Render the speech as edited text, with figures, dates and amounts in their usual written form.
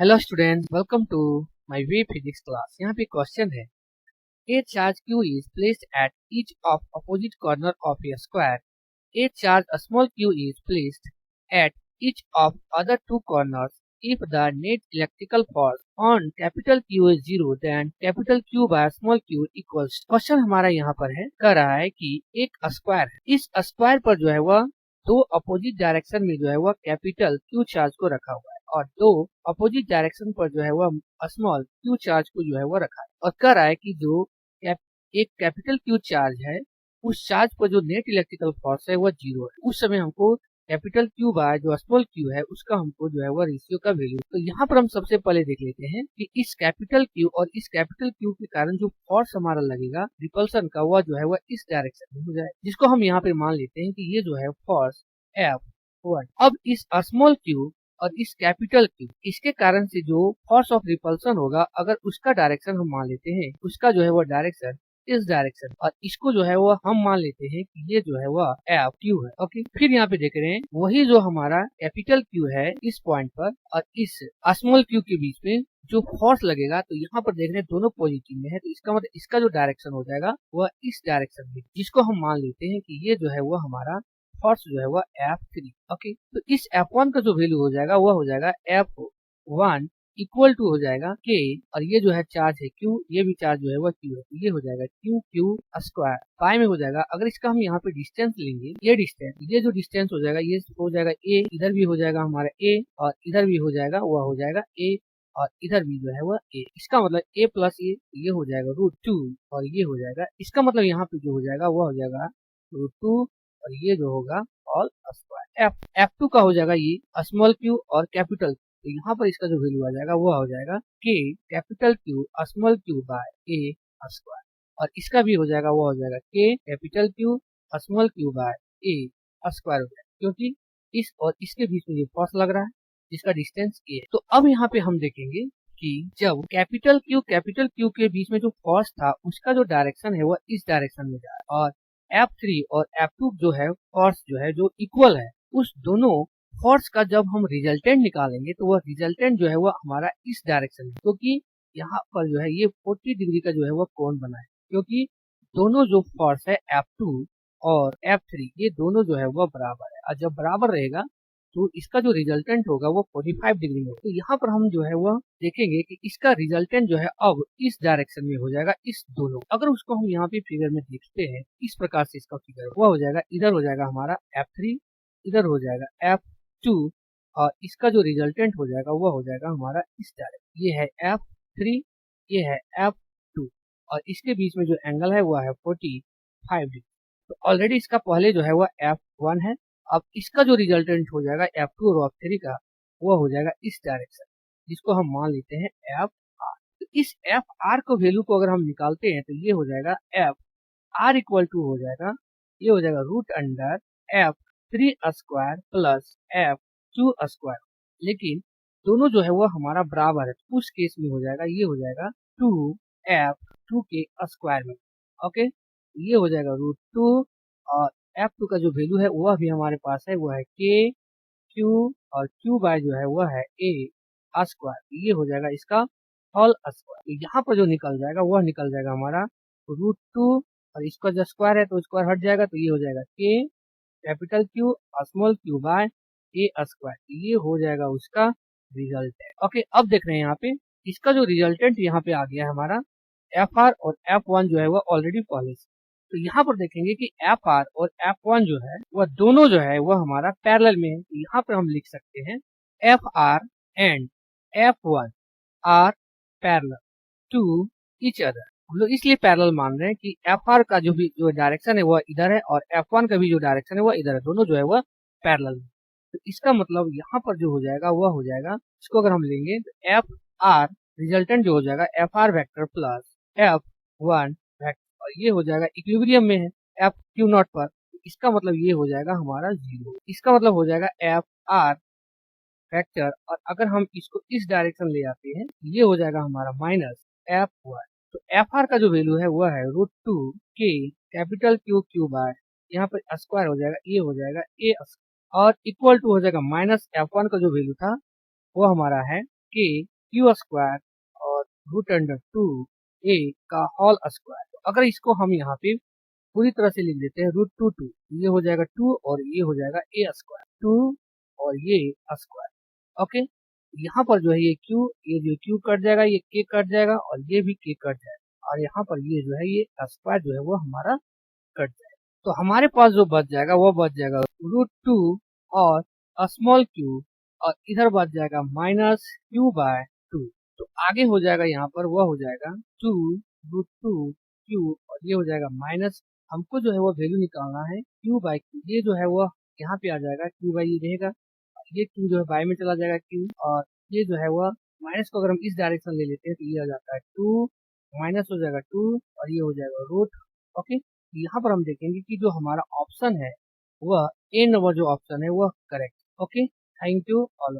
Hello students, welcome to my way physics class. यहाँ पे question है, a charge q is placed at each of opposite corner of a square. A charge small q is placed at each of other two corners. If the net electrical force on capital Q is 0, then capital Q by small q equals। Question हमारा यहाँ पर है, कह रहा है कि एक square है, इस स्क्वायर पर जो है वह दो अपोजिट डायरेक्शन में जो है वह कैपिटल Q चार्ज को रखा हुआ है और दो अपोजिट डायरेक्शन पर जो है वह स्मॉल Q चार्ज को जो है वह रखा है और कह रहा है कि जो एक कैपिटल Q चार्ज है उस चार्ज पर जो नेट इलेक्ट्रिकल फोर्स है वह 0 है। उस समय हमको कैपिटल Q बाय जो स्मॉल q है उसका हमको जो है वह रेशियो का वैल्यू। तो यहाँ पर हम सबसे पहले देख लेते हैं कि इस कैपिटल Q और इस कैपिटल Q के कारण जो फोर्स हमारा लगेगा रिपल्सन का, वह जो है वह इस डायरेक्शन में हो जाए, जिसको हम यहाँ पे मान लेते हैं कि ये जो है फोर्स F1। अब इस स्मॉल q और इस कैपिटल Q, इसके कारण से जो फोर्स ऑफ रिपल्सन होगा, अगर उसका डायरेक्शन हम मान लेते हैं, उसका जो है वह डायरेक्शन इस डायरेक्शन, और इसको जो है वो हम मान लेते हैं कि ये जो है वह F है। ओके, फिर यहाँ पे देख रहे हैं वही जो हमारा कैपिटल Q है इस पॉइंट पर और इस स्मॉल q के बीच में जो फोर्स लगेगा, तो यहाँ पर देख रहे हैं दोनों पॉजिटिव में है, तो इसका मतलब इसका जो डायरेक्शन हो जाएगा वह इस डायरेक्शन में, जिसको हम मान लेते हैं कि ये जो है वह हमारा फोर्स जो है वह F3। ओके, तो इस F1 का जो वैल्यू हो जाएगा वह हो जाएगा F1 इक्वल टू हो जाएगा k, और ये जो है चार्ज है Q, ये भी चार्ज जो है वह Q है, तो ये हो जाएगा Q स्क्वायर पाई में हो जाएगा। अगर इसका हम यहाँ पे डिस्टेंस लेंगे, ये डिस्टेंस, ये जो डिस्टेंस हो जाएगा ये हो जाएगा a, इधर भी हो जाएगा हमारा a और इधर भी हो जाएगा वह हो जाएगा a और इधर भी जो है वह a। इसका मतलब a प्लस a, ये हो जाएगा √2 और ये हो जाएगा, इसका मतलब यहाँ पे जो हो जाएगा वह हो जाएगा √2 और ये जो होगा ऑल स्क्वायर। F2 का हो जाएगा ये स्मॉल q और कैपिटल, तो यहाँ पर इसका जो वैल्यू आ जाएगा वो हो जाएगा k capital Q small q by a square, और इसका भी हो जाएगा वो हो जाएगा k capital Q small q by a square हो जाएगा, क्योंकि इस और इसके बीच में ये फोर्स लग रहा है जिसका डिस्टेंस a है। तो अब यहाँ पे हम देखेंगे कि जब कैपिटल Q के बीच में जो फोर्स था उसका जो डायरेक्शन है वह इस डायरेक्शन में जा रहा है, और F3 और F2 जो है फोर्स जो है जो इक्वल है, उस दोनों फोर्स का जब हम रिजल्टेंट निकालेंगे तो वह रिजल्टेंट जो है वह हमारा इस डायरेक्शन में, क्योंकि यहाँ पर जो है ये 40 डिग्री का जो है वह कोण बना है, क्योंकि दोनों जो फोर्स है F2 और F3 ये दोनों जो है वह बराबर है, और जब बराबर रहेगा तो इसका जो रिजल्टेंट होगा वो 45 डिग्री में होगा। तो यहाँ पर हम जो है वह देखेंगे कि इसका रिजल्टेंट जो है अब इस डायरेक्शन में हो जाएगा, इस दोनों। अगर उसको हम यहाँ पे फिगर में देखते हैं इस प्रकार से, इसका फिगर वह हो जाएगा, इधर हो जाएगा हमारा F3, इधर हो जाएगा F2 और इसका जो रिजल्टेंट हो जाएगा वह हो जाएगा हमारा इस डायरेक्शन, ये है F3, ये है F2 और इसके बीच में जो एंगल है वह है 45 डिग्री। तो ऑलरेडी इसका पहले जो है वह F1 है, अब इसका जो रिजल्टेंट हो जाएगा F2 और F3 का वह हो जाएगा इस डायरेक्शन, जिसको हम मान लेते हैं Fr। तो इस Fr को वैल्यू को अगर हम निकालते हैं तो ये हो जाएगा Fr इक्वल टू हो जाएगा, ये हो जाएगा √F3 square plus F2 square, लेकिन दोनों जो है वह हमारा बराबर है, तो उस केस में हो जाएगा ये हो जाएगा 2F2 के स्क्वायर में। ओके, ये हो जाएगा √2 और F2 का जो वैल्यू है वह भी हमारे पास है, वह है k q और q बाय जो है वह है a स्क्वायर, ये हो जाएगा इसका होल स्क्वायर। तो यहाँ पर जो निकल जाएगा वह निकल जाएगा हमारा √2 और इसका जो स्क्वायर है तो स्क्वायर हट जाएगा, तो ये हो जाएगा k capital Q small q by a square, ये हो जाएगा उसका रिजल्टेंट। ओके, अब देख रहे हैं यहाँ पे इसका जो रिजल्टेंट यहाँ पे आ गया है हमारा Fr और F1 जो है वह ऑलरेडी पहले से। तो यहाँ पर देखेंगे कि Fr और F1 जो है वह दोनों जो है वह हमारा पैरेलल में है, तो यहाँ पर हम लिख सकते हैं Fr and F1 are parallel to each other. हम लोग इसलिए पैरेलल मान रहे हैं कि Fr का जो डायरेक्शन है वह इधर है और F1 का भी जो डायरेक्शन है वह इधर है, दोनों जो है वह पैरेलल है। तो इसका मतलब यहाँ पर जो हो जाएगा वह हो जाएगा, इसको अगर हम लेंगे तो Fr रिजल्टेंट जो हो जाएगा Fr vector plus F1 vector, और ये हो जाएगा इक्विलिब्रियम में है Fq0 पर, इसका मतलब ये हो जाएगा हमारा 0, इसका मतलब हो जाएगा Fr वेक्टर, और अगर हम इसको इस डायरेक्शन ले आते हैं ये हो जाएगा हमारा माइनस F1। तो Fr का जो वैल्यू है वह है √2 k कैपिटल Q बाय, यहाँ पर स्क्वायर हो जाएगा, ये हो जाएगा a और इक्वल टू हो जाएगा माइनस F1 का जो वैल्यू था वो हमारा है k क्यू स्क्वायर और रूट अंडर 2 ए का होल स्क्वायर। तो अगर इसको हम यहाँ पे पूरी तरह से लिख देते हैं √2 ये हो जाएगा 2 और ये हो जाएगा ए स्क्वायर 2 और ये स्क्वायर। ओके, यहाँ पर जो है ये जो क्यू कट जाएगा, ये के कट जाएगा और ये भी के कट जाएगा और यहाँ पर ये जो है ये स्क्वायर जो है वो हमारा कट जाएगा। तो हमारे पास जो बच जाएगा वो बच जाएगा √2 और स्मॉल क्यू और इधर बच जाएगा -q/2। तो आगे हो जाएगा यहाँ पर वह हो जाएगा 2 √2 क्यू और ये हो जाएगा माइनस, हमको जो है वो वैल्यू निकालना है q/q। ये जो है वो यहाँ पे आ जाएगा q/ये रहेगा, ये q जो है बाय में चला जाएगा q और ये जो है वह माइनस को अगर हम इस डायरेक्शन ले लेते हैं तो ये आ जाता है 2 माइनस हो जाएगा 2 और ये हो जाएगा रूट। ओके, यहाँ पर हम देखेंगे कि जो हमारा ऑप्शन है वह ए नंबर जो ऑप्शन है वह correct. Okay, thank you all.